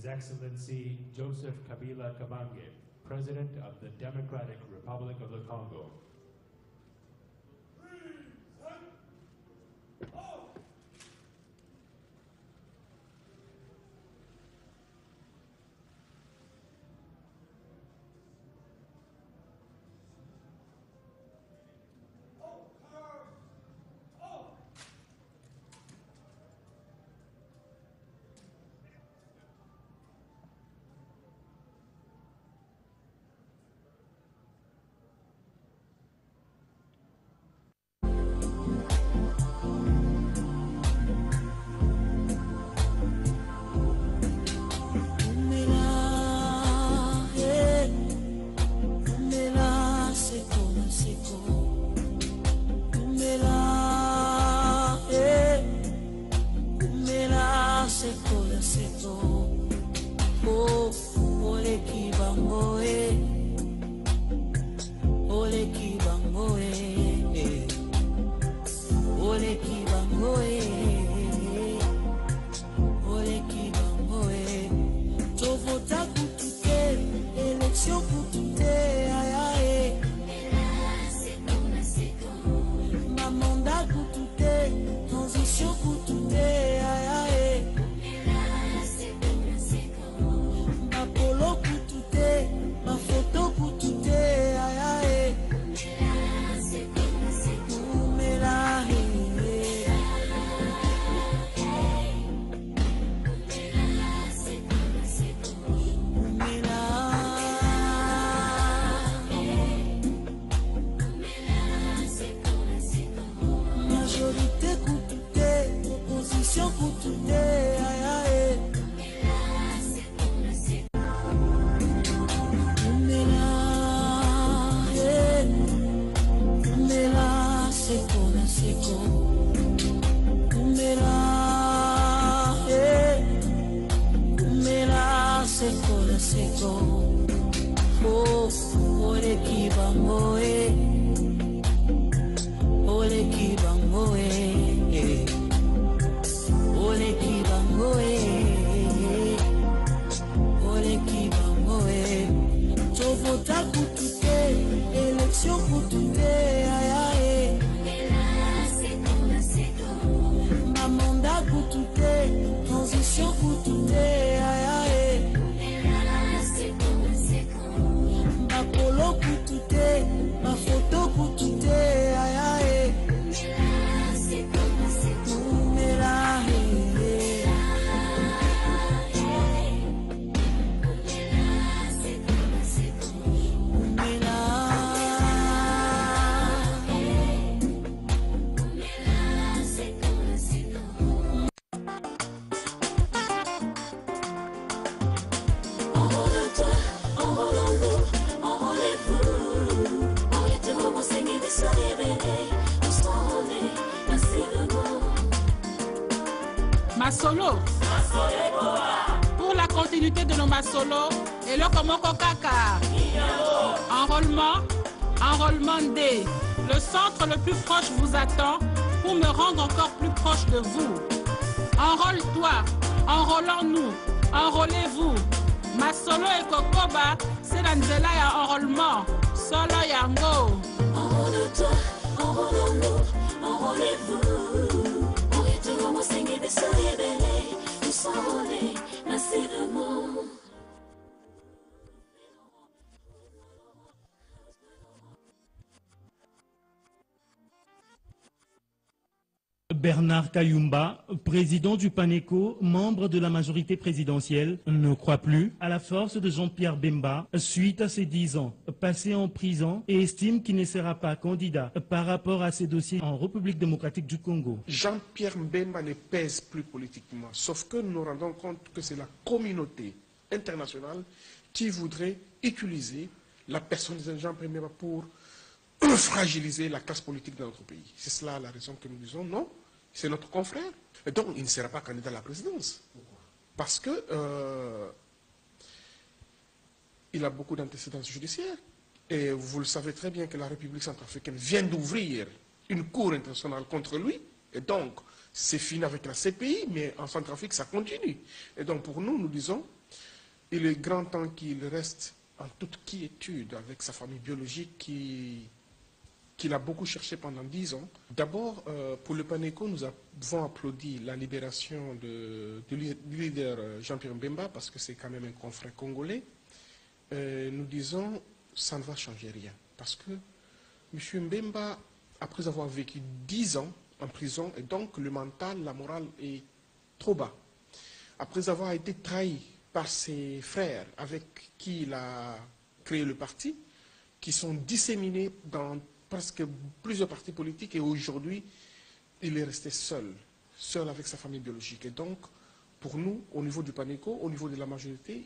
His Excellency Joseph Kabila Kabange, President of the Democratic Republic of the Congo. Masolo. Pour la continuité de nos Masolo, et le Komoko Kaka. Enrôlement D. Le centre le plus proche vous attend pour me rendre encore plus proche de vous. Enrôle-toi, enrôlons-nous, enrôlez-vous. Masolo et Kokoba, c'est la nzela ya enrôlement. Solo yango. Enrôle-toi, enrôlons-nous, enrôlez-vous. Bernard Kayumba, président du PANECO, membre de la majorité présidentielle, ne croit plus à la force de Jean-Pierre Bemba suite à ses 10 ans passés en prison et estime qu'il ne sera pas candidat par rapport à ses dossiers en République démocratique du Congo. Jean-Pierre Bemba ne pèse plus politiquement, sauf que nous nous rendons compte que c'est la communauté internationale qui voudrait utiliser la personne de Jean-Pierre Bemba pour fragiliser la classe politique de notre pays. C'est cela la raison que nous disons non. C'est notre confrère. Et donc, il ne sera pas candidat à la présidence. Parce que il a beaucoup d'antécédents judiciaires. Et vous le savez très bien que la République centrafricaine vient d'ouvrir une cour internationale contre lui. Et donc, c'est fini avec la CPI, mais en Centrafrique, ça continue. Et donc, pour nous, nous disons, il est grand temps qu'il reste en toute quiétude avec sa famille biologique qu'il a beaucoup cherché pendant 10 ans. D'abord, pour le PANECO, nous avons applaudi la libération du leader Jean-Pierre Mbemba, parce que c'est quand même un confrère congolais. Nous disons, ça ne va changer rien. Parce que M. Mbemba, après avoir vécu 10 ans en prison, et donc le mental, la morale est trop bas. Après avoir été trahi par ses frères avec qui il a créé le parti, qui sont disséminés dans presque plusieurs partis politiques, et aujourd'hui, il est resté seul avec sa famille biologique. Et donc, pour nous, au niveau du PANECO, au niveau de la majorité,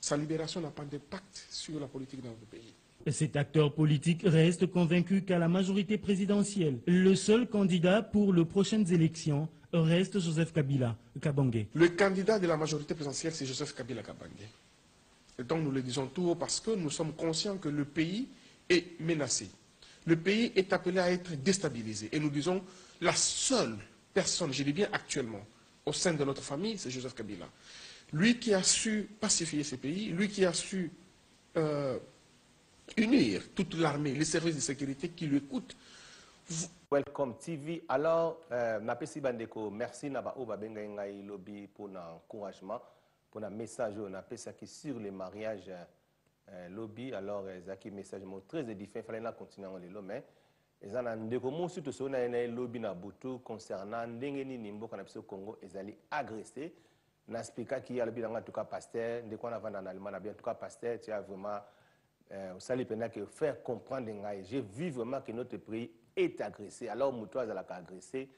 sa libération n'a pas d'impact sur la politique dans notre pays. Cet acteur politique reste convaincu qu'à la majorité présidentielle, le seul candidat pour les prochaines élections reste Joseph Kabila Kabange. Le candidat de la majorité présidentielle, c'est Joseph Kabila Kabange. Et donc nous le disons tout haut parce que nous sommes conscients que le pays est menacé. Le pays est appelé à être déstabilisé. Et nous disons, la seule personne, je dis bien actuellement, au sein de notre famille, c'est Joseph Kabila. Lui qui a su pacifier ce pays, lui qui a su unir toute l'armée, les services de sécurité qui lui écoutent. Welcome TV. Alors, Napesi Bandeko, merci Naba Oba Bengaï Lobby pour l'encouragement, pour le message qui sur les mariages lobby. Alors, Zaki message très édifiant. Il fallait continuer à le mais ils en ont des comments surtout sur le lobby na Boutou concernant Ndengeni Nimbo quand on Congo ils allaient agresser. N'explique qui a le bilan en tout cas pasteur. Dès qu'on a vendu en Allemagne, en tout cas pasteur, tu as vraiment ça les peine que faire comprendre j'ai vu vraiment que notre pays est agressé. Alors, Moutoua a agressé,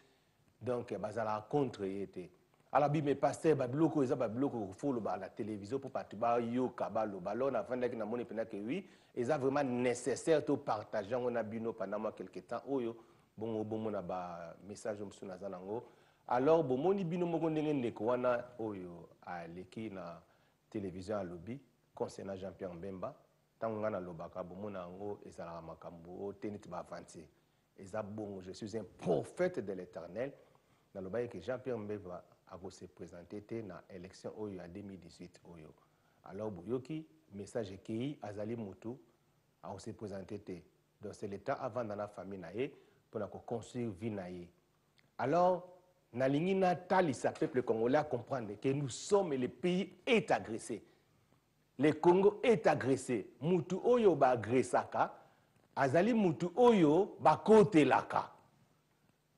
donc, la contre était. Alors, mes pasteurs, bloqué, ils ont bloqué la télévision pour partir, yo, kabalo, ballon, avant que nous que oui, ils ont vraiment nécessaire de partager, on a bino pendant quelques temps, oyo, bon, on a message, alors, bon, mon bino, mon nekwana, oyo, à l'équipe, na télévision à lobby, concernant Jean-Pierre Mbemba, tant qu'on a lobaka, bon, mon ango, et ça la makambo, tenit ba avancer. Je suis un prophète de l'Éternel. Dans le bail que Jean-Pierre Mbemba a se présenté dans l'élection en 2018. Alors, Boyoki, message qui Azali Moutou a se présenté. Donc, c'est l'état avant dans la famille pour construire vie. Alors, Nalingina Talisa, peuple congolais, à comprendre que nous sommes le pays est agressé. Le Congo est agressé. Moutou Oyo ba agressaka. Azali Moutou Oyo bakote laka.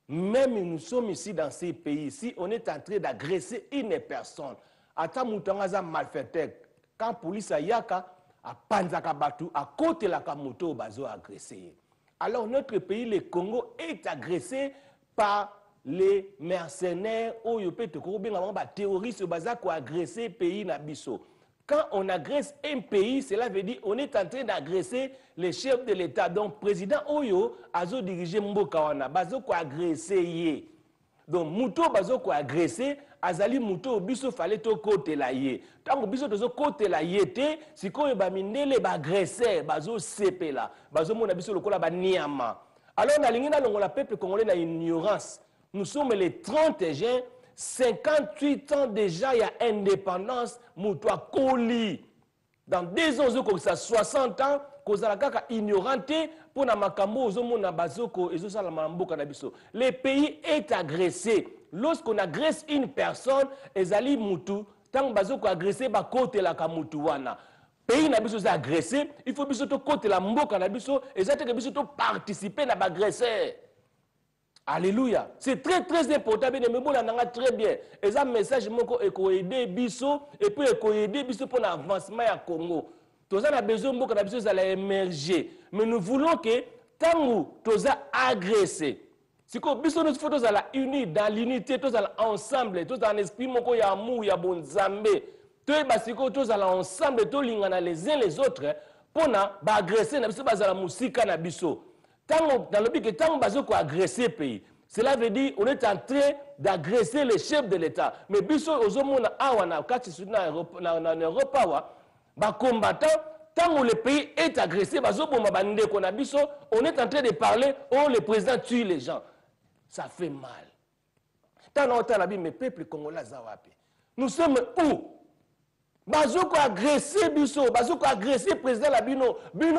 Même nous sommes ici dans ces pays, si on est en train d'agresser une personne, ata Moutou Aza malfaiteur, quand police a yaka, a panzaka batu, a kote laka Moutou bazo agressé. Alors notre pays, le Congo, est agressé par les mercenaires, Oyo pete korobinga ba terroristes baza ko agresser pays na biso. Quand on agresse un pays, cela veut dire qu'on est en train d'agresser les chefs de l'État. Donc, président Oyo a dirigé Mbokawana, bazo ko agresser. Donc, Mouto bazo ko agresser, azali Mouto biso fallait to côté la yé. Tant que biso to côté la yété, si ko ba mindele ba agresser, bazo sepe la, bazo mona biso lokola ba niama. Alors, na lingina longola peuple congolais na ignorance. Nous sommes les 30 juin. 58 ans déjà, il y a indépendance, Moutoua Koli. Dans 2 ans, comme ça, 60 ans, qu'on a ignoranté pour na makambo, le pays est agressé. Lorsqu'on agresse une personne, ezali Moutou, tant que agressé, côté la Kamoutouana. Pays n'a pas agressé, il faut biso to côté la mboka na biso, et ça que biso to participer na agresseur. Alléluia. C'est très très important. Mais bon, on a très bien. Et ça, message, il aider Bisso et puis il aider Bisso pour l'avancement à Congo. Tout ça, on a besoin de Bisso à émerger. Mais nous voulons que tant que tu as agressé, si Bisso nous faut la unir dans l'unité, tous ensemble, tous en esprit, il y a amour, il y a bon zambé. Tous ensemble, tous les uns les autres, pour agresser, nous avons la musique à Bisso. Dans le but que tant que agresser le pays, cela veut dire qu'on est en train d'agresser les chefs de l'État. Mais biso ozomona awana kati na Europa ba combattant tant que le pays est agressé bazoboma bande ko na biso, on est en train de parler le président tue les gens. Ça fait mal. Tant on t'a la mais peuple congolais zawapi. Nous sommes où? Bazoko agressé biso, bazoko agressé président la bino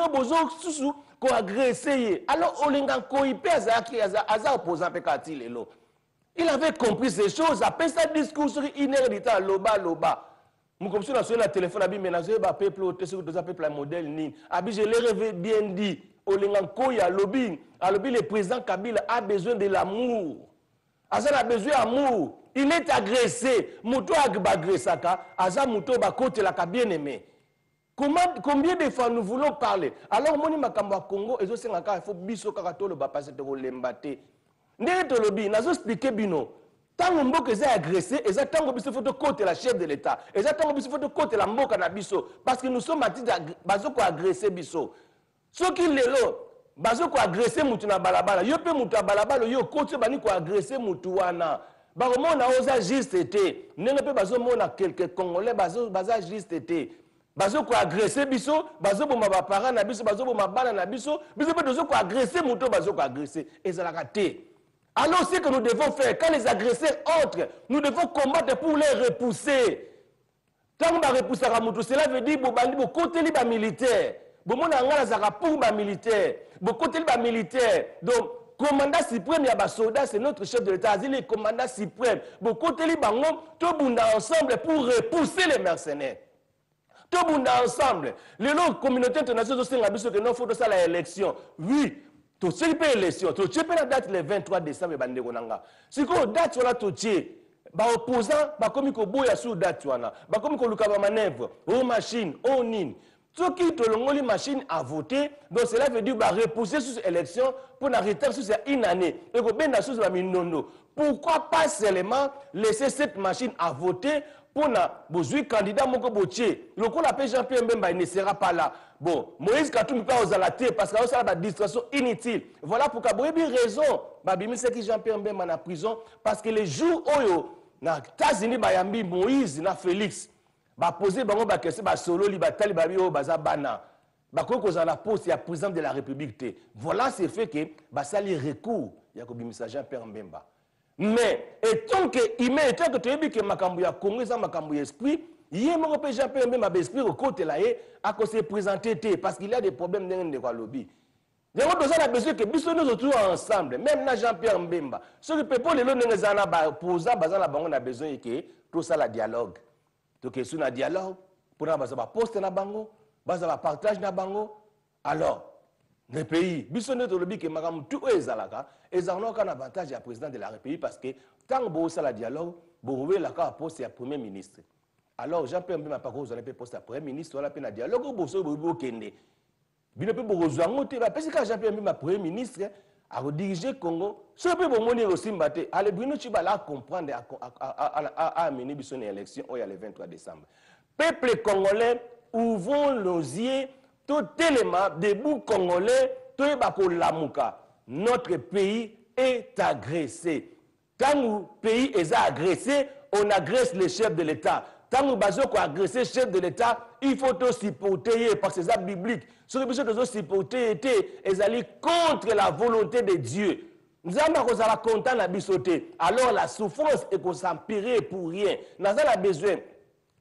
bozo susu ko agressé. Alors olinga ko ipe aza opposant pe kati lelo. Il avait compris ces choses, après ça discours sur inédita loba. Mon comme sur la téléphone abi menacer ba peuple au sur deux peuple modèle ni. Abi je l'ai bien dit, olinga ko ya lobby, le président Kabila a besoin de l'amour. Aza a besoin d'amour. Il est agressé. Mouto agressaka. Aza mouto bakote la bien aimé. Combien de fois nous voulons parler? Alors, moni makamba Congo, et il faut biso kakatolo bapase te lembate. Ndé to lobi, nazo expliquer bino. Tango mboka eza agressé, eza tango biso faut côté la chef de l'État. Eza tango biso faut côté la mboka na biso. Parce que nous sommes bazoko agressé biso. Ce qui lelo, bazoko agressé mutu na balabala. Yo pe mutu na balabala, yo côté bani ko agressé mutu wana. Baromona oza juste été. Nenge pe bazo mona quelques Congolais baza juste été. Bazo ko agresser biso, bazo boma ba parents na biso, bazo boma bana na biso, biso pe dozo ko agresser muto bazo ko agresser. Ezalaka te. Alors c'est que nous devons faire quand les agresseurs entrent, nous devons combattre pour les repousser. Tant ba repousser ka muto, cela veut dire bobandi bo côté liba militaire. Bomona ngala zaka pour ba militaire. Bo côté liba militaire. Donc commandant suprême ya ba soldat, c'est notre chef de l'État, il est commandant suprême. Bo côté liba ngom to bunda ensemble pour repousser les mercenaires. Tout le monde ensemble. Les communautés internationales aussi ont que non faut de ça la élection. Oui, tout ce qui peut élection, tout ce qui peut la date le 23 décembre bande konanga. Si ko date wala tout tie, ba opposant ba komi ko boya sur date wana, ba komi ko luka ba manœuvre, aux machines, aux nines. Ceux qui te l'ont machine à voter, donc cela veut dire bah repousser sur cette élection pour n'arrêter sur une année. Et que ben sur la minono. Pourquoi pas seulement laisser cette machine à voter pour na besoin candidat moko botier. Le coup l'appelle Jean-Pierre Mbemba il ne sera pas là. Bon, Moïse Katumbi pas aux alatés parce que ça a la distraction inutile. Voilà pourquoi vous avez raison. Babimi c'est que Jean-Pierre Mbemba en prison parce que les jours oyo na États-Unis bayambi Moïse na Félix ba poser bango ba question ba solo li batali ba bio baza bana. Ba ko za la poste ya président de la République. Voilà c'est fait que ba sali recours ya ko bimisa Jean-Pierre Mbemba. Mais étant que tu as vu que makambu ya Congo ça makambu esprit, hier mon père Jean-Pierre Mbemba esprit au côté là à cause se présenter parce qu'il y a des problèmes dans le lobby. Donc on a besoin que biso nous autour ensemble, même na Jean-Pierre Mbemba. Ce que people les longs zana ba posa bazana bango na besoin que tout ça la dialogue. Donc sur na dialogue pour na baza ba poste na bango, baza ba partage na bango. Alors les pays, biso notre lobby que makambu tout ezalaka. Et ça a un avantage à président de la République parce que tant que vous avez le dialogue, vous avez la poste à premier ministre. Alors Jean-Pierre Mbemba pas vous avez poste à premier ministre, vous avez un dialogue, vous avez kende. Bien peu vous avez parce que Jean-Pierre Mbemba premier ministre a diriger Congo, ce peut vous monter aussi mbaté. Allez bien tu vas là comprendre à mener une élection il y a le 23 décembre. Peuple congolais, ouvrons nos yeux, tout élément debout congolais, tout est bako lamuka. Notre pays est agressé. Quand le pays est agressé, on agresse les chefs de l'État. Quand nous avons agressé les chefs de l'État, il faut aussi supporter par ces actes bibliques. Ce que nous devons supporter, ils allaient contre la volonté de Dieu. Nous avons content la bisoté. Alors la souffrance est qu'on s'empirer pour rien. Nous avons besoin.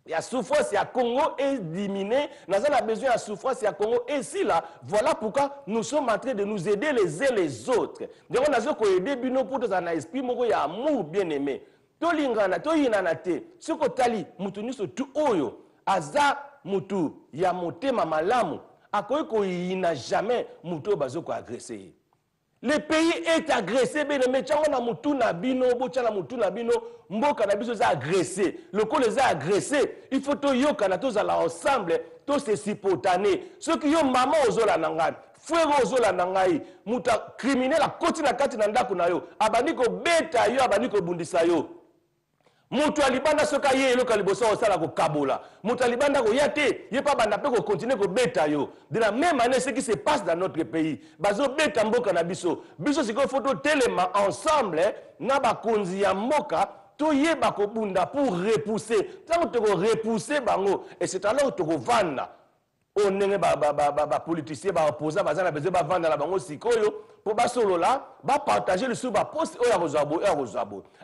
La souffrance à Congo est diminuée. Nous avons besoin de souffrance à Congo. Et si là, voilà pourquoi nous sommes en train de nous aider les uns les autres. Donc, nous avons aider Bino pour nous en esprit, il y a amour bien aimé. To lingana, to yinana te. Ce que tali, mutu niso tu oyo. Aza mutu ya motema malamu. Akoy ko yina jamais mutu bazo ko agressé. Le pays est agressé, mais on a moutou na bino, bocha moutou na bino, mboka na biso za agressé. Le coup les a agressés, il faut to yo kana tous alla ensemble, tous se sipotaner. Ceux qui ont maman ozola nangai, frère ozola nangai, muta criminel a koti na kati na ndako na yo, abaniko beta yo, abaniko bundisa yo. Mutu alibanda soka ye elo kalibosa osala ko kabola. Mutu alibanda ko yate, ye pa banda pe ko continuer ko beta yo. De la même année ce qui se passe dans notre pays. Bazo beta mboka na biso. Biso siko photo tellement ensemble na ba konzi ya mboka to ye ba ko bunda pour repousser. Tant que to repousser bango et c'est alors to ko vanda. on n'est pas politicien, pas opposant, pas besoin de vendre la banque aussi, pour partager le sous, poste,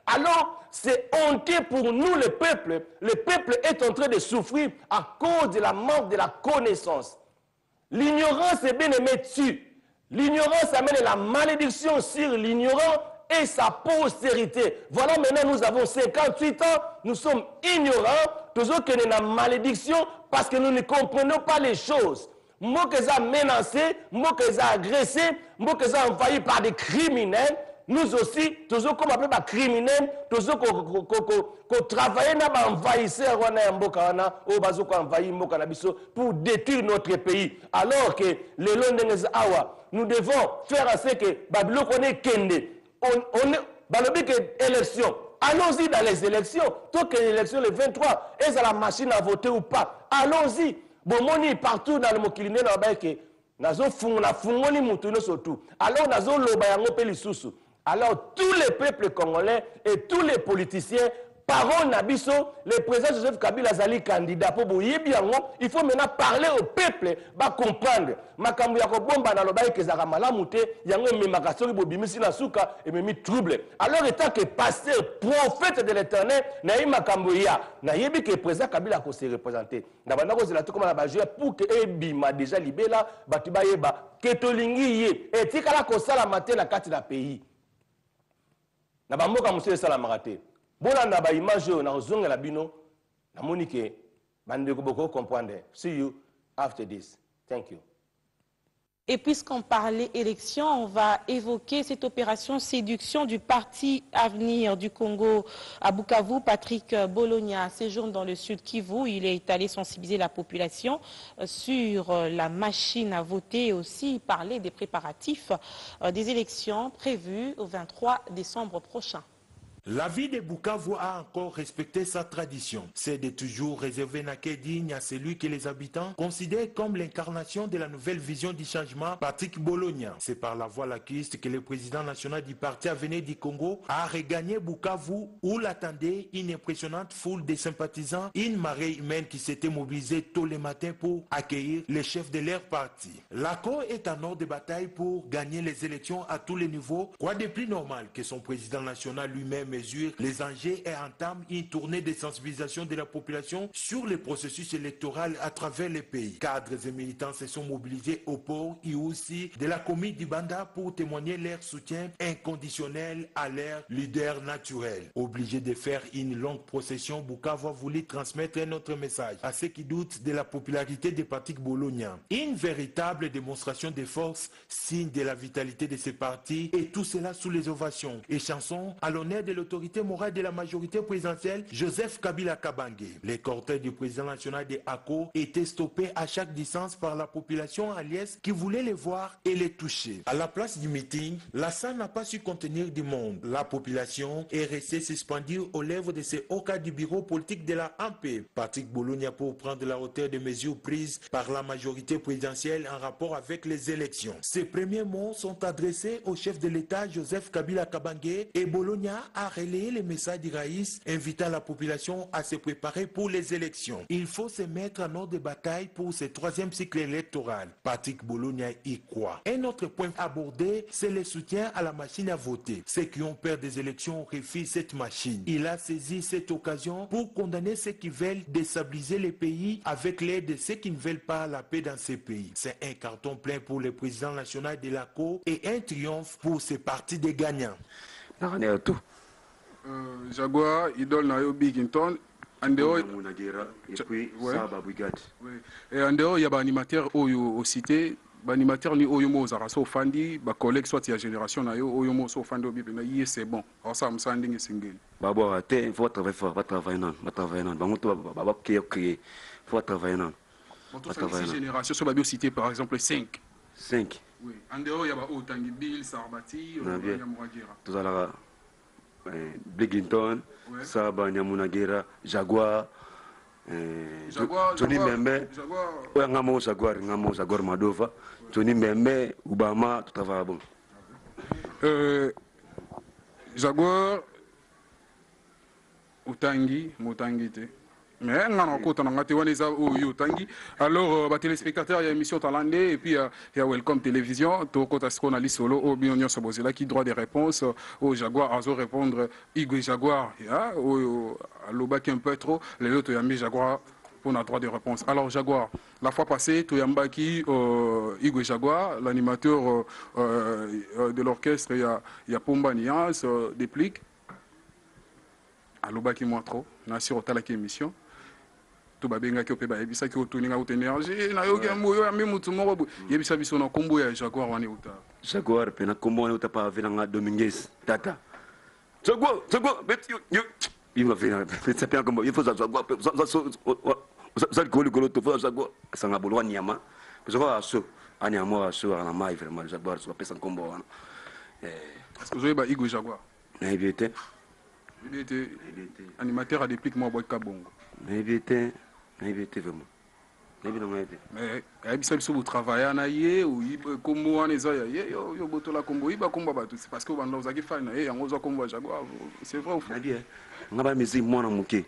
alors, c'est honteux pour nous, le peuple. Le peuple est en train de souffrir à cause de la manque de la connaissance. L'ignorance, est bien aimé, tue. L'ignorance amène la malédiction sur l'ignorant et sa postérité. Voilà, maintenant, nous avons 58 ans, nous sommes ignorants, toujours que nous avons malédiction parce que nous ne comprenons pas les choses. Moi que ça menacé, moi que ça agressé, moi que ça envahi par des criminels, nous aussi, toujours comme appelé par criminels, toujours qu'on travaille dans l'envahisseur pour détruire notre pays. Alors que les Londres, nous devons faire à ce que Babylone connaît Kende. Élection. Allons-y dans les élections. Tant que l'élection le 23, est-ce la machine à voter ou pas? Allons-y. Bon, moni partout dans le Mokiliné, alors tous les peuples congolais et tous les politiciens, parents Nabiso, le président Joseph Kabila Zali candidat pour Boyebiango, il faut maintenant parler au peuple, va comprendre. Makambu yako bomba na lobaye kezaka malamute, yango memakasori bobimisi na suka et memi trouble. Alors étant que pasteur, prophète de l'Éternel, na makambu ya, na yebi que président Kabila ko se représenter. Na banda ko zela to comme la bajouer pour que ebima déjà libela, batiba yeba, que tolingi ye, et tikala ko sala matin na kati na pays. Na bamboka monsieur sala marate. Bolanda ba image na ozonga la bino na monike bandeko boko comprendre. See you after this. Thank you. Et puisqu'on parlait élection, on va évoquer cette opération séduction du parti Avenir du Congo à Bukavu. Patrick Bologna séjourne dans le sud Kivu. Il est allé sensibiliser la population sur la machine à voter et aussi parler des préparatifs des élections prévues au 23 décembre prochain. La ville de Bukavu a encore respecté sa tradition. C'est de toujours réserver Naké digne à celui que les habitants considèrent comme l'incarnation de la nouvelle vision du changement, Patrick Bologna. C'est par la voie laquiste que le président national du parti Avenir du Congo a regagné Bukavu où l'attendait une impressionnante foule de sympathisants, une marée humaine qui s'était mobilisée tôt le matin pour accueillir les chefs de leur parti. L'ACO est en ordre de bataille pour gagner les élections à tous les niveaux. Quoi de plus normal que son président national lui-même mesure les enjeux et entame une tournée de sensibilisation de la population sur le processus électoral à travers le pays. Cadres et militants se sont mobilisés au port et aussi de la commune d'Ibanda pour témoigner leur soutien inconditionnel à leur leader naturel. Obligé de faire une longue procession, Bukavu a voulu transmettre un autre message à ceux qui doutent de la popularité de Patrick Bologna. Une véritable démonstration de force, signe de la vitalité de ce parti, et tout cela sous les ovations et chansons à l'honneur de l'autorité morale de la majorité présidentielle, Joseph Kabila Kabange. Les cortèges du président national de ACO étaient stoppés à chaque distance par la population aliaise qui voulait les voir et les toucher. À la place du meeting, la salle n'a pas su contenir du monde. La population est restée suspendue aux lèvres de ces hauts cadres du bureau politique de la AMP. Patrick Bologna pour prendre la hauteur des mesures prises par la majorité présidentielle en rapport avec les élections. Ces premiers mots sont adressés au chef de l'État Joseph Kabila Kabange et Bologna a relayé les messages d'Iraïs invitant la population à se préparer pour les élections. Il faut se mettre en ordre de bataille pour ce troisième cycle électoral. Patrick Bologna y croit. Un autre point abordé, c'est le soutien à la machine à voter. Ceux qui ont peur des élections refusent cette machine. Il a saisi cette occasion pour condamner ceux qui veulent déstabiliser les pays avec l'aide de ceux qui ne veulent pas la paix dans ces pays. C'est un carton plein pour le président national de l'ACO et un triomphe pour ce parti des gagnants. Jaguar, idole na yo Bigington, andeo il y a ba animateur oyo cité, ba animateur ni oyo mo zara so fandi, ba collègue soit ya génération na yo oyo mo so fandi obi na yé c'est bon. Alors ça me sanding est single. Babo il faut travailler fort, va travailler non. Bango to ba créer, faut travailler non. Cette génération so ba bio cité par exemple 5. Oui, andeo il y a ba Otangi Bill Sarbati, Nyamuragira. Tout ça là Bligington, Saba Nyamunagera, Jaguar, Johnny Membe, Ngamo Jaguar Madova, Johnny Membe, Obama, tout va bon. Jaguar, Otangi, Motangite, Mais alors, les téléspectateurs, il y a émission Talandé et puis il y a Welcome Télévision. Tout le solo au Bionion Sobozela qui droit des réponses au Jaguar. Azo répondre Igwe Jaguar. Au Loba qui est un peu trop. Les autres, il y a mis Jaguar pour notre droit de réponse. Alors, Jaguar, la fois passée, Toyambaki, Igwe Jaguar, l'animateur de l'orchestre, il y a Pomba Nias, Déplique. À Loba qui moins trop. Nassir Otalaki émission. To babenga ki ope ba ebisa ki otuninga utenergie na yoki amoyo ya memu tumoro yebisa biso na kombo ya Jaguar wane uta Jaguar pena kombo wane uta pa vena nga Dominguez tata Jaguar bet you il va venir c'est pas kombo il faut Jaguar ça le to faut Jaguar sanga bolwa nyama Jaguar aso ani amo aso na mai vraiment Jaguar so pesa kombo wana parce que ba Igwe Jaguar na ibete animateur a déplique moi boy kabongo na ibete vraiment. Mais si vous travaillez en aïe ou comme on est aïe, yo botola combo, iba combo batou. C'est parce que vous avez fan et on a combo Jaguar. C'est vrai ou faux? On a pas mis moi dans mon quai.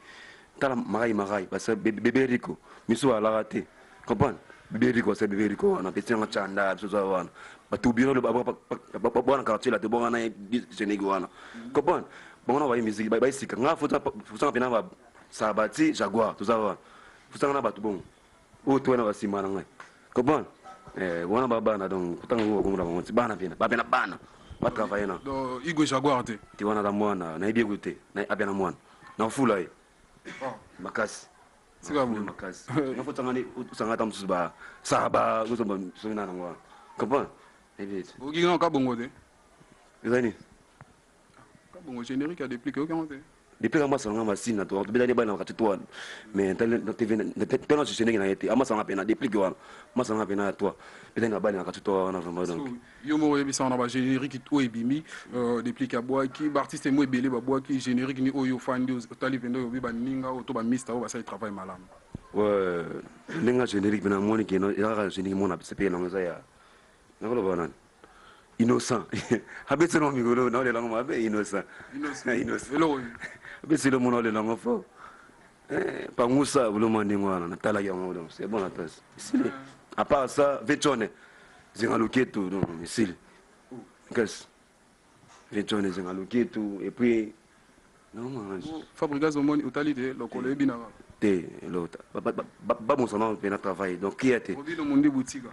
T'as la marai parce que bébé Rico, miso à la raté. Comprends? Bébé Rico, c'est bébé Rico. On a pété un chanda, tout ça va. Batou bien le bon quartier là, de bon on a Sénégal. Comprends? Bon on a envoyé musique, bye c'est quand faut ça pénal ça bâti Jaguar, tout ça va. Faut ça on a battu bon. Oh toi na basi mananga. Comprends? Wana baba na donc tant ngo ko ngona ngoti bana pena. Bana ba travailler na. Do Igwe Jaguar te. Ti wana da mwana na ibi gote na abena mwana. Na fula e. Makasi. Sika bu makasi. Na fo tangani usanga tam suba. Saba go so na ngwa. Comprends? Ebi. Ogi na ka bongo te. Ezani. Ka bongo générique a dépliqué aucun te. Depuis que je suis machine, je suis allé dans la toi. Mais tellement je suis allé dans la télé. Je suis allé depuis que je suis allé dans la toi. Je suis allé dans la toi. Yo mo yebisa on a générique to ebimi depuis ka bois qui artiste mo ebele ba bois qui générique ni oyo fandi tali vendo yo ba ninga o to ba mister o ba ça travail malam. Ouais, ninga générique bena moni ki no ya générique mon apse na ngoza ya. Nakolo bana. Innocent. Habete no migolo na le lango mabe innocent. Innocent. C'est le monde de langue fort. Pas moussa, vous le mandez moi, on a talé à moi, c'est bon la tasse. À part ça, Vétchone, j'ai un loquet tout, donc, ici. Qu'est-ce? Vétchone, j'ai un loquet tout, et puis. Non, man. Fabrigas au monde, utalité, le collègue binara. T'es l'autre. Pas mon son, on travailler, donc qui était? On dit le monde boutique.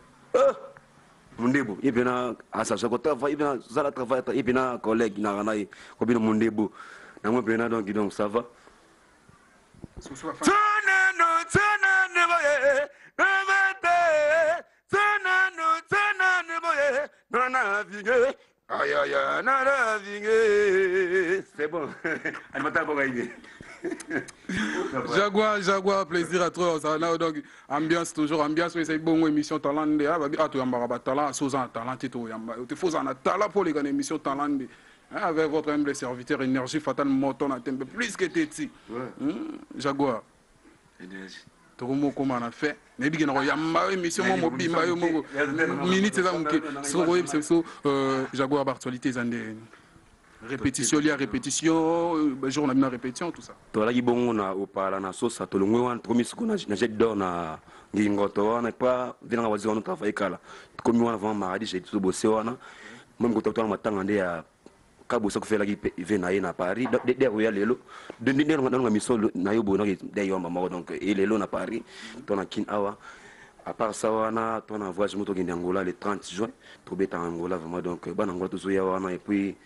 Mondebo, et bien, à sa travail, et bien, ça la travail, et bien, collègue, n'a rien à dire, comme le Mondebo. Donc ça va. C'est bon. Jaguar, plaisir à toi. Donc, ambiance, toujours ambiance, mais c'est bon émission Talande. Ah, tu as talent, Sozan talent, tu fais un talent pour les gagner émission Talande. Avec votre humble serviteur, énergie fatale, moton à tempe, plus que Téti. Jaguar. Énergie. Tout le monde comment on a fait. Mais bien, il y a une émission, minute, c'est ça, Jaguar Bartolité, répétition, il y a répétition, jour on a mis la répétition, tout ça. Toi là, il y a bon, on a au parlant, on a sauce, à tout le monde, promis qu'on a jet d'or, on a on n'a pas, venant à voir, on travaille là. Comme on a avant mardi, j'ai tout bossé, on a, même quand on a attendé à Cabo ça fait la guipe venaï na Paris derrière lelo de dans la mission na yo bona d'ailleurs maman donc et lelo na Paris ton kin awa à part ça wana ton voyage moto en Angola le 30 juin trouvé en Angola vraiment donc ban Angola tout ya wana et puis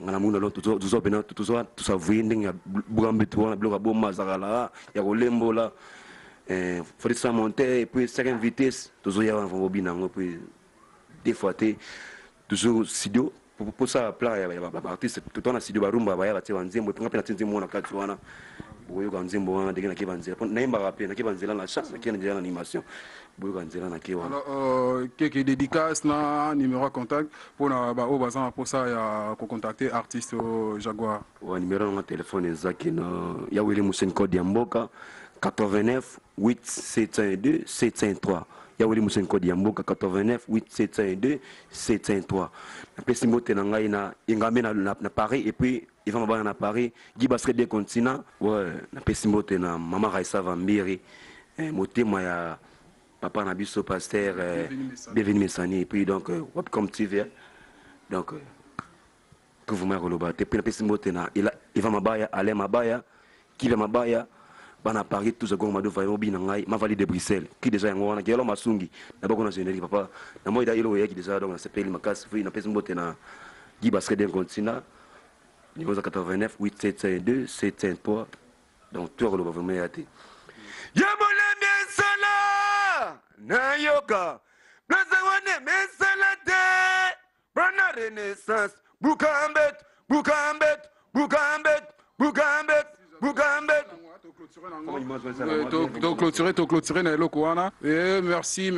ngana muna lo tout ça vinding ya bugambe tout wana bloka bomba zakala ya kolembo là faut ça monter et puis 5 vitesse tout ya wana vraiment binango puis des fois toujours studio pour ça plat ya artiste tout on a studio barumba ba ya batewa nzembo pinga pena nzembo na kati wana boyo ka nzembo wana degena ke banzela naimba rapé na ke banzela la chance na ke na animation boyo ka nzela na ke wana alors quelques dédicaces na numéro de contact pour na ba o bazan pour ça ya ko contacter artiste Jaguar wa numéro de téléphone ezaki na ya Willy Moussen code ya mboka 89 8 712 753 Yaouli Moussenko Diamboka 89 8702 703. Napesi mbote na ngai na ingame na Paris et puis il va m'avoir na Paris Guy Basket des continents. Ouais, napesi mbote na Mama Raissa Vambiri motema ya papa na biso pasteur Bienvenue Messani et puis donc comme TV donc que vous m'avez relobate puis napesi mbote na il va mabaya Alain Mabaya qui va mabaya bana Paris tout ce qu'on m'a donné obi na ngai ma vallée de Bruxelles qui déjà ngo wana kelo masungi na bako na générique papa na moi da ilo yaki déjà donc na s'appelle makas fui na pesi mbote na Guy Basket des continents numéro 89 8752 703 donc tu relobate vraiment yati Yamole mesala na yoga blaza wane mesala de bana renaissance Bukambet clôturer na eloko wana et merci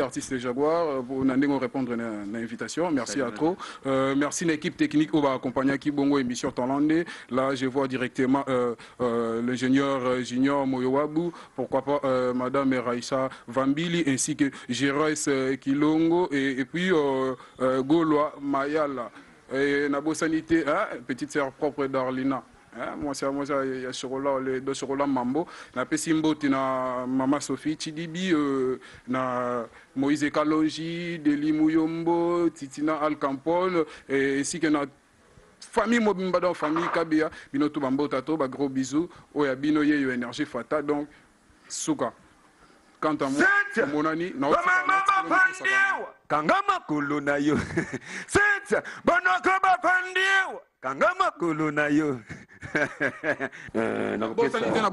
artiste Jaguar pour nandingo répondre na invitation, merci à trop, merci l'équipe technique au va accompagner qui bongo émission Tolande. Là je vois directement l'ingénieur Junior Moyowabu, pourquoi pas madame Raissa Vambili ainsi que Géros Kilongo et puis Gaulois Mayala et Nabo Sanité, petite sœur propre d'Arlina. Moi c'est il y a Chorola les deux Chorola Mambo na Pesimbo na Mama Sophie Chidibi na Moïse Kalonji Deli Muyombo Titina Alcampol et ainsi que na famille Mobimba dans famille Kabia bino to bambo tato ba gros bisous oya bino ye énergie fata donc souka quant à moi mon ami na kangama kuluna yo sita banako bafandiwa kangama kuluna yo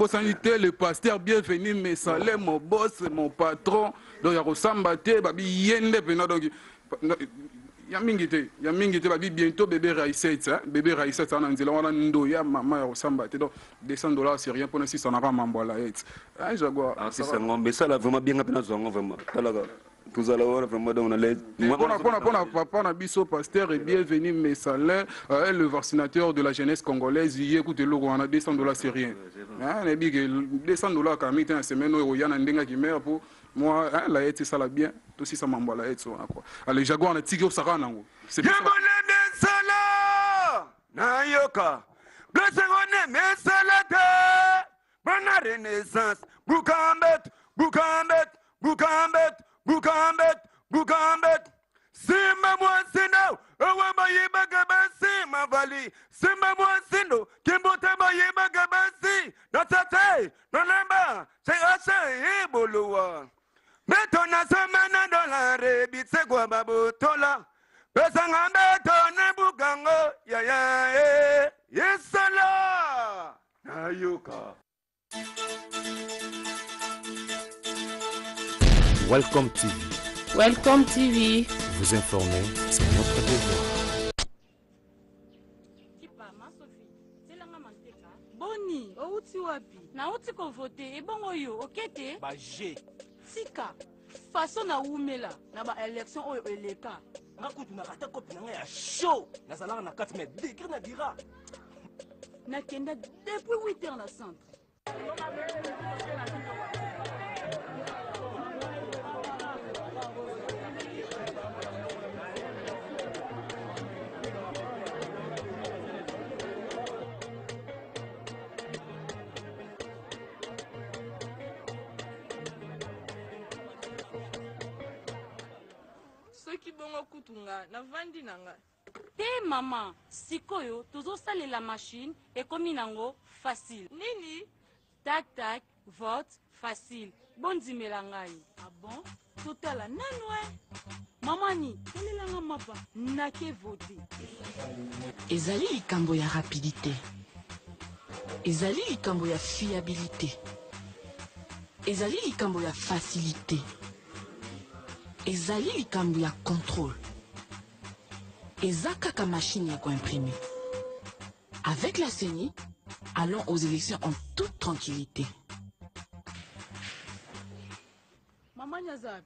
Sanité, le pasteur bienvenu, mais salé mon boss, mon patron, donc il y a Rosambate, babi yende pena donc ya mingite babi bientôt bébé Raïsset, bébé Raïsset ça nan zela wana ndo ya mama ya Rosambate donc $200 c'est rien pour nous si ça n'a pas mambola et Jaguar c'est ça ngombe ça là vraiment bien pena zongo vraiment talaga tout à l'heure vraiment dans l'aide papa na biso pasteur et bienvenu Messalin le vaccinateur de la jeunesse congolaise écoutez le on a $200 c'est rien hein big $200 quand même une semaine au yana ndenga qui meurt pour moi la aide ça la bien tout si ça m'envoie la aide ça quoi allez Jaguar na tigre ça ranango c'est bien na yoka blessé on Messala bana renaissance Bukambet Simba Mwansino, Owamba Yibagabasi, Mavali, Simba Mwansino, Kimbote Yibagabasi, Natate, Nolamba, Sayasa, Eboloa. Betona Samana Dolare, Bitsegua Babu Tola, Besanga Betona Bugango, Yaya, Yesala, Ayuka. Welcome TV. Welcome TV. Vous informer, c'est notre devoir. Boni, outi wapi? Na outi ko vote, e bongo yo, okete? Ba G. Sika, façon na umela, na ba élection oyo eleka. Nga kutu na kata kopi na nga ya show. Na zalanga na 4 mètres, décrit na dira. Na kenda depuis 8 heures na centre. Soki bongo kutunga na vandi nanga. Te mama, sikoyo tozo sale la machine et komi nango facile. Nini? Tac tac, vote facile. Bondi melangai. Ah bon? Totala nanwe. Mamani, telelanga mapa nake vote. Ezali likambo ya rapidité. Ezali likambo ya fiabilité. Ezali likambo ya facilité. Ezali likambo ya contrôle. Eza kaka machine ya imprimer. Avec la CENI, allons aux élections en toute tranquillité. Maman Nyazab,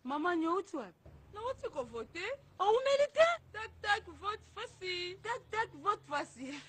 maman Nyotwab, na woti ko voter? Oh, vous méritez? Tac tac, vote facile. Tac tac, vote facile.